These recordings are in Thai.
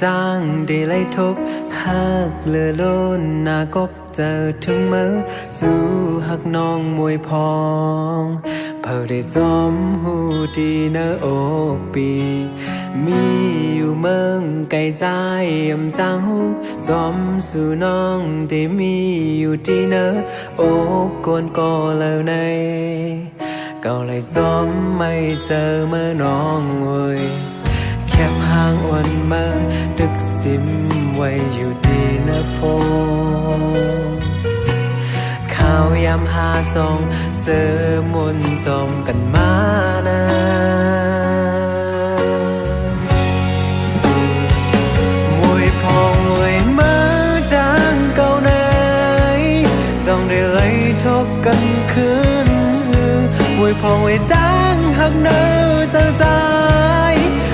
จ้างได้ไล่ทบหากเลือล้นหน้ากบเจอถึงมือสู้หักน้องมวยพองเผาได้จอมหูดีเนออกปีมีอยู่เมืองไกลใจจางหูจอมสู่น้องได้มีอยู่ดีเนออกกวนก็แล้วในเก่าเลยจอมไม่เจอเมื่อน้องเว้ยแคบห่างอ่อนมาดึกซิมไว้อยู่ดีนะโฟข้าวยามหาซองเสือมนจอมกันมานะมวยพองมวยมาดังเก่าไหนจ้องได้เลยทบกันคืนมวยพองมวยดังหักเนื้อเจอใจ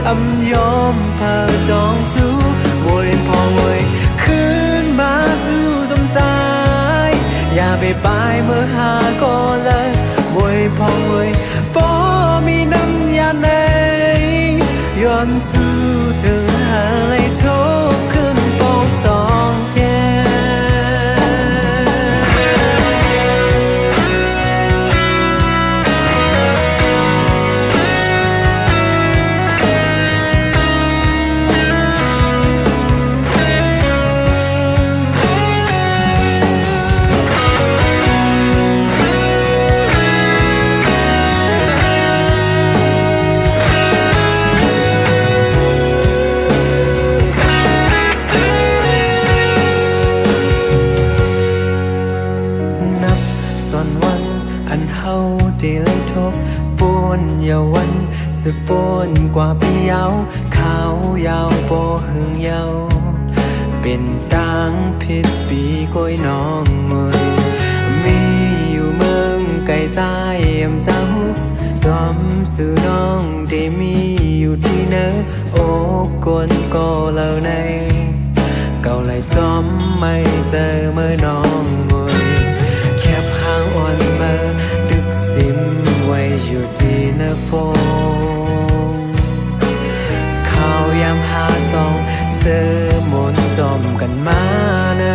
อำยอมพาจองสู้มวยพองมวยคืนมาจูตำใจอย่าไปบายเมื่อหาก็เลยมวยพองมวยป้อมีน้ำยาในย้อนสู้ถึงหาเลยทบขึ้นปองสองแจส่วนวันอันเฮาได้ไล่ทบปวนยาวันสึกปวนกว่าพี่ยาวขาวยาวโปหึงยาวเป็นต่างผิดปีก้อยน้องมวยมีอยู่เมืองไกลใจเจ้าจอมสื่อน้องได้มีอยู่ที่เนอโอ้กวนก็เล่าในเก่าไหลจอมไม่เจอเมื่อน้องมวยอ่อนมาดึกซิมไว้อยู่ที่หน้าฟงข้าวยามหาซองเสือมนจอมกันมานะ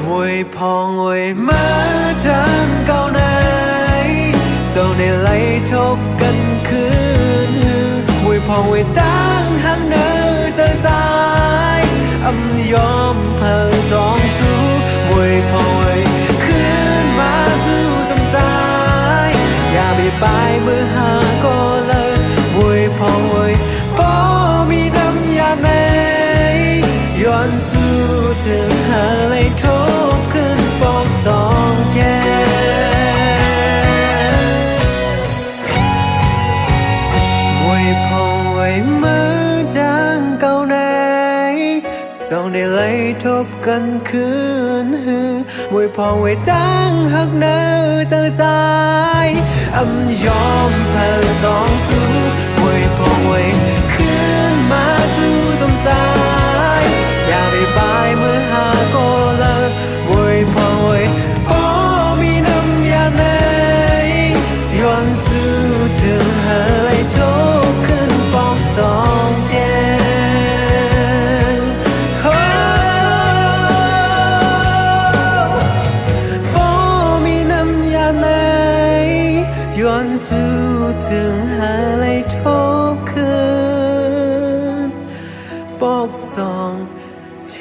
มวยพองมวยมาทางเก่าไหนเจ้าในไล่ทบกันคืนมวยพองมวยตั้งหังเนื้อเจอใจอำยอมเพิ่งจองสู้มวยพองมวยคืนมาสู้จำใจอย่าไปบายเมื่อหาก็เลยมวยพองมวยป้อมีน้ำยาในย้อนสู้ถึงหาเลยทบขึ้นปอกสองแก่มวยพองมวยมือดังเก่าในจ้องได้ไล่ทบกันคืนมวยพองมวยดังหักเนื้อเจอใจอำยอมเพิ่งจองสู้มวยพองมวยคืนมาสู้จำใจอย่าไปบายเมื่อหาก็เลิกมวยพองมวยป้อมีน้ำยาในย้อนสู้ถึงหาเลยทบขึ้นปอกสองแจย้อนสู้ถึงหาเลยทบคืนปอกสองเท